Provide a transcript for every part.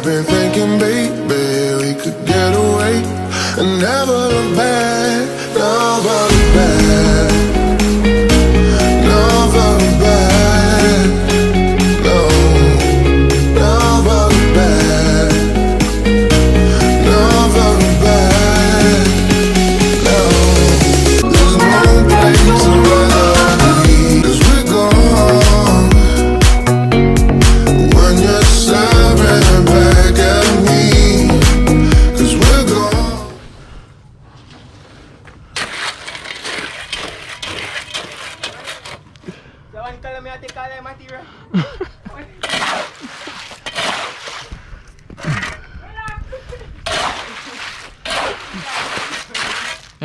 been thinking, baby, we could get away and never look back, never look back, never look back, no, never look back, never look back, no. There's no place I'd rather be, 'cause we're gone when you're staring back at me, 'cause we're gone.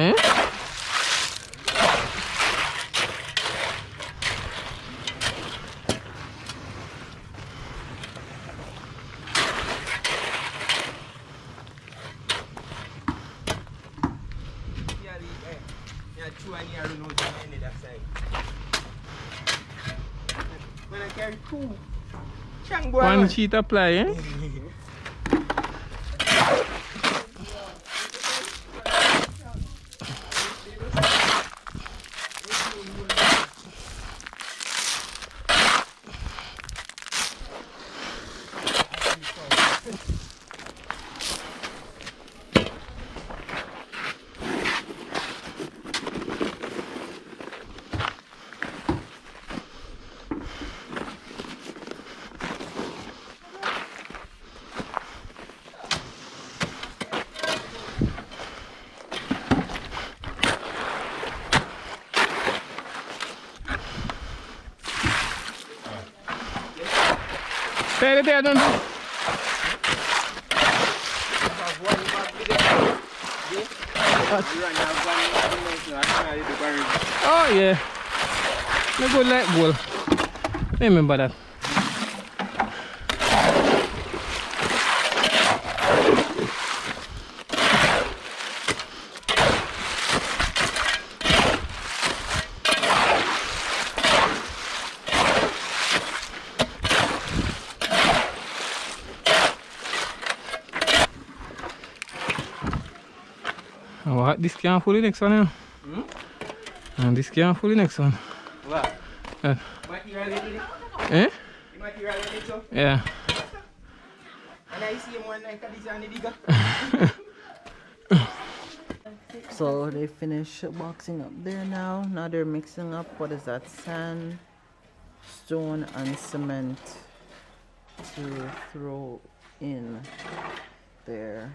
Eh? One sheet apply, eh? Stay there, don't. Oh yeah, no good light bulb. Remember that. What? This can't fully next one, yeah? And this can't fully next one. What? Material you did it? Eh? The material you did so? Yeah. And I see him one night this and the bigger. So they finish boxing up there now. Now they're mixing up, what is that, sand, stone and cement to throw in there.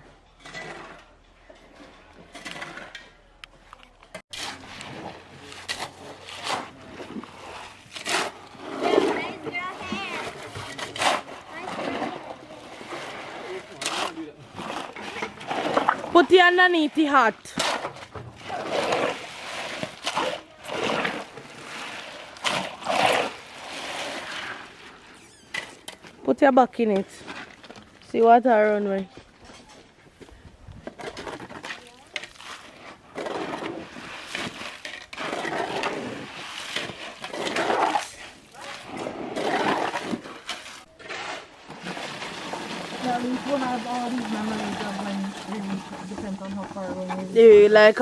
Put it underneath the hot. Put your back in it. See what I run with. Like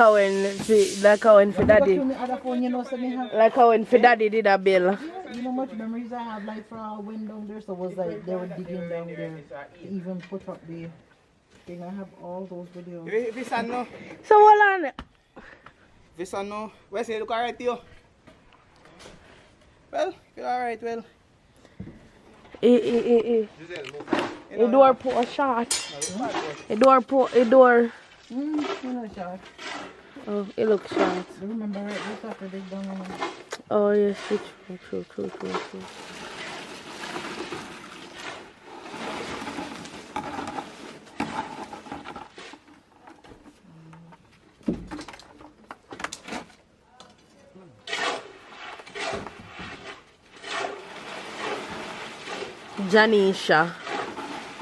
how when for daddy. Like how when for daddy did a bill. You know much memories I have like for our wind down there, so it was like they were digging down there to even put up the thing. I have all those videos. This one no. So hold on. This one no. Where's it look alright to you? Well, feel alright, well. The door put a shot. The door put a door. Shot. Oh, it looks short. I remember right this after they done on. Oh yes, true.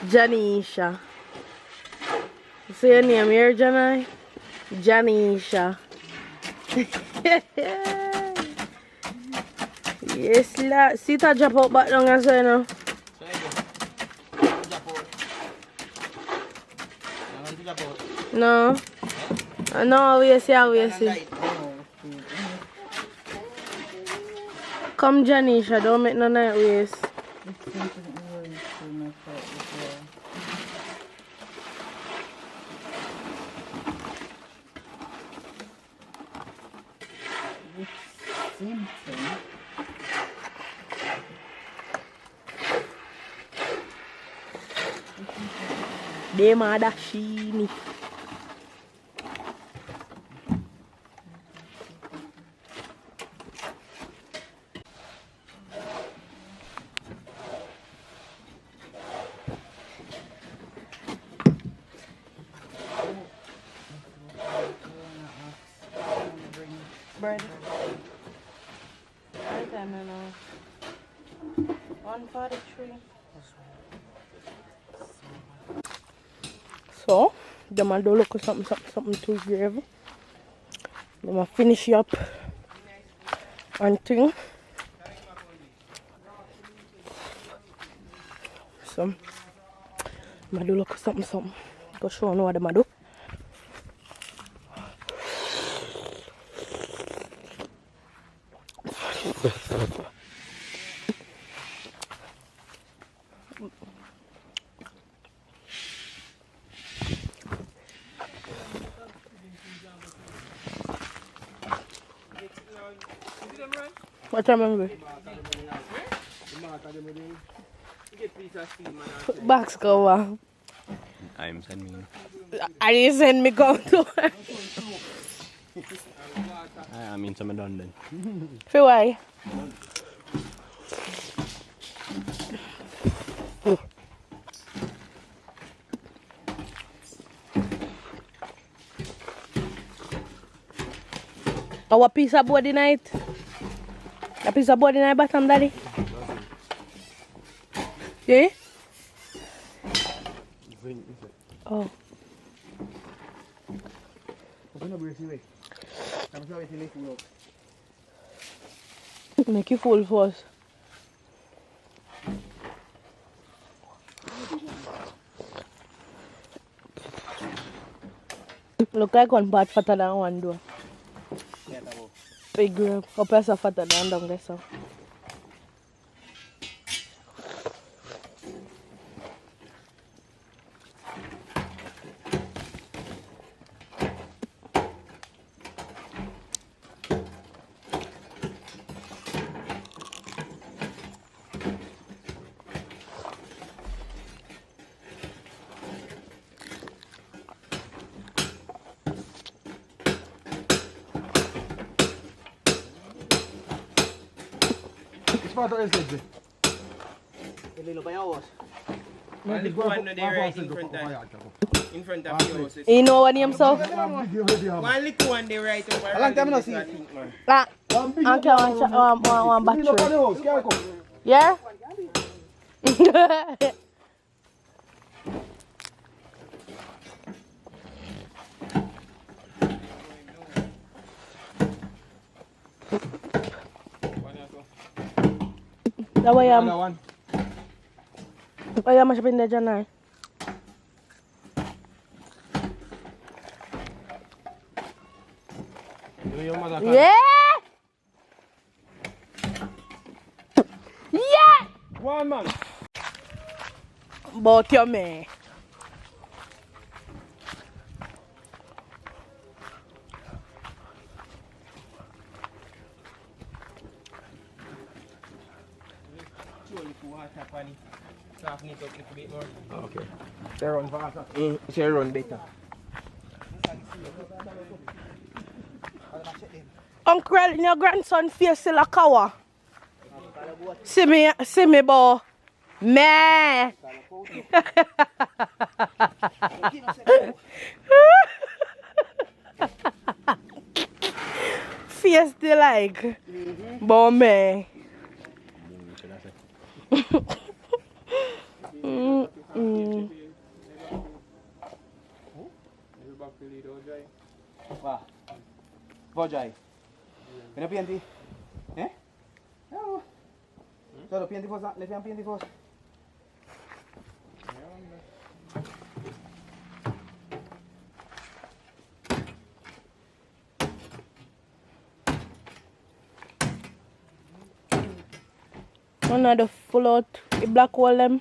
Janisha. Say your name here, Janai? Janisha. Yes, la. See that drop out back down as well now. No. No, we see. Come, Janisha, don't make no night waste. They mother sheeny. Bread. Right there, man. 143. So, I'm going to look at something too grave. I'm going to finish up and thing. So, I'm going to look at something. Go show you what I'm going to do. What time am I? Box cover. I'm sending. I didn't send me come to her. I mean, some done then. For why? Our piece of body night. A piece of body night bottom, daddy. Yeah? Oh. Make you full first. Look like one part fatter than one door. Big girl. Up as a fatter than down there, so. Quanto es ese? El para vos. In front of yours. You know what name, so? One little one there right over. How long time I see? Ah, okay, one battery. Yeah? That way I'm shopping there, Janai. Yeah! Yeah! One man. But your man. Soften it up a little bit more. Okay. They run faster. They run better. Uncle, your grandson face still a cow. See me, boy. Meh. Face still like, boy, meh. Vojai. Kena PNT? Eh? Oh. So the PNT first, let me PNT first. Another full out the black hole them.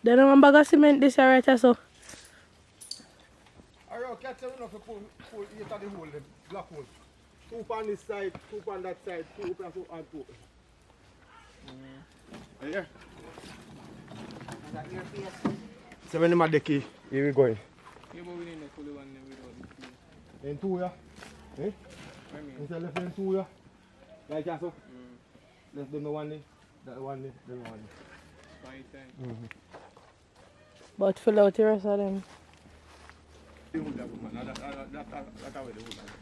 Then I'm bag of cement this year, right? So. Alright, catch them enough to pull 8 of the hole, the black hole. 2 on this side, 2 on that side, 2 up and 2 and 2. Are you here? So when I'm decky, here we going. In 2, yeah? Eh? Instead left in 2, yeah? Like that, so? Left them the one day, that one day, then one day. But fill out the rest of them.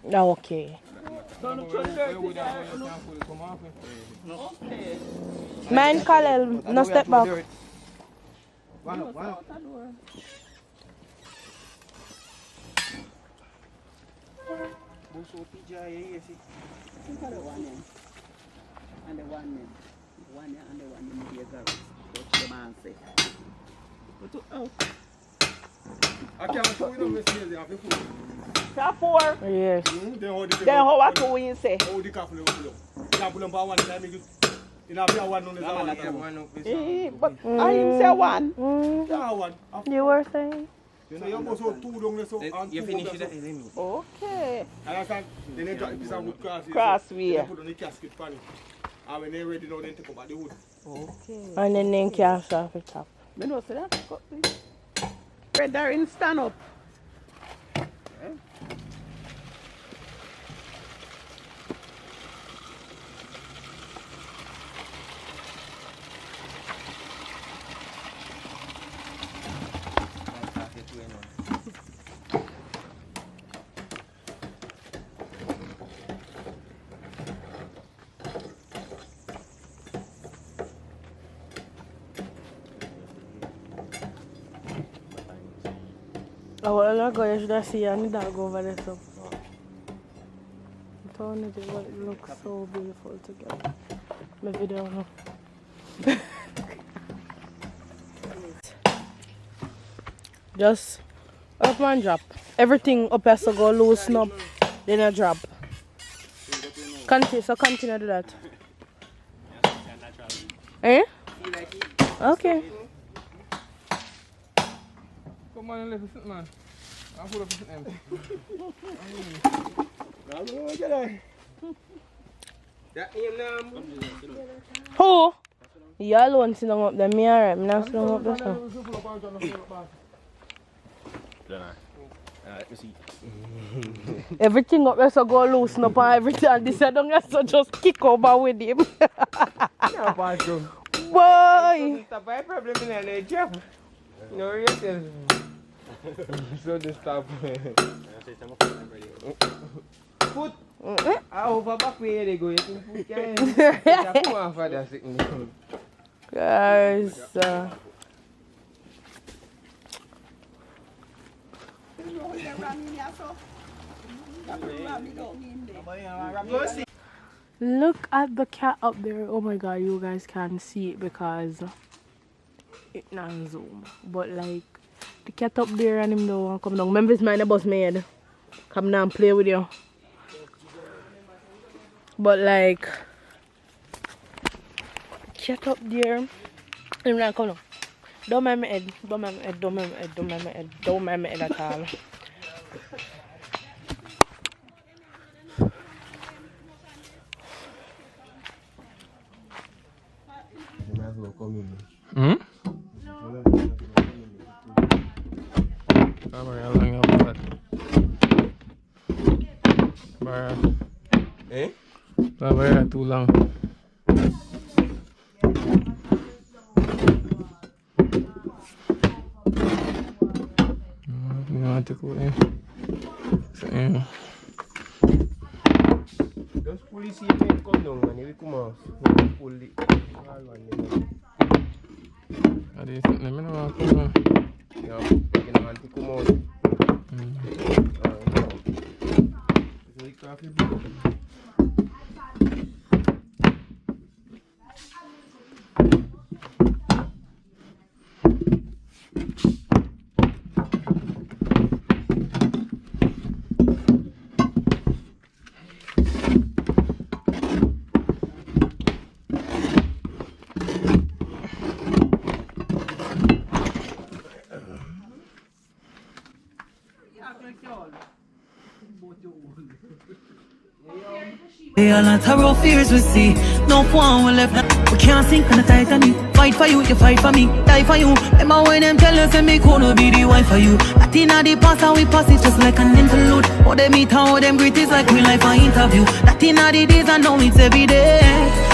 Okay. Man, Kalel, no step back. Why not? And the one in the garage. Watch the man say. I can't show you no message there. Top 4. Yes. Then how what do you say? How the car pull up? You pull up by one time, you have one on the side. But I didn't say 1. Yeah, one. You were saying? So you must have 2 down there, so and 2 You finish up there, it. so. Okay. Understand? Then they drop the piece of wood cross. Crossway. They put on the casket for it. And when they're ready now, they take up the wood. Okay. And then they cast off the top. Me know say that. Red Darren, stand up. Oh, well, you should have seen the dog over there. So. I'm telling you, it looks so beautiful together. My video. No. Just up and drop. Everything up has to go loosen up, then I drop. Continue to do that. Eh? Okay. Come on and lift it, man. I'll put up the empty. Who? You alone sitting up there, me alright, I'm not sitting up there. So. Everything up there so go loosen up and everything, and this I don't have to just kick over with him. Boy! Stop my problem in the job. No reason. So this stuff. Put. I over back where they go. You can put your come on for that sickness. Guys. Look at the cat up there. Oh my god, you guys can't see it because it not zoom. But like the cat up there and him don't want to come down. Remember, it's mine the bus made. Come down and play with you. But like cat up there. Him not come down. Don't mind my head. Don't mind my head. Don't mind my head. Don't mind my head. Don't mind my head at all. Hmm? Sabar ya lang yung buhat. Sabar. Eh? Sabar ya tulang. Nanti ko eh. Sayang. Those police even come down and we come out. Police. Adi naman ako na. Yeah, nanti come out. So you can feel. A lot of rough fears we see. No one will left now. We can't sink on the Titanic. Fight for you, you fight for me. Die for you. Remember when them tell us that me could be the wife for you. That in the past how we pass it just like an interlude. How they meet, how them greet is like real life an interview. That in the days I know it's every day.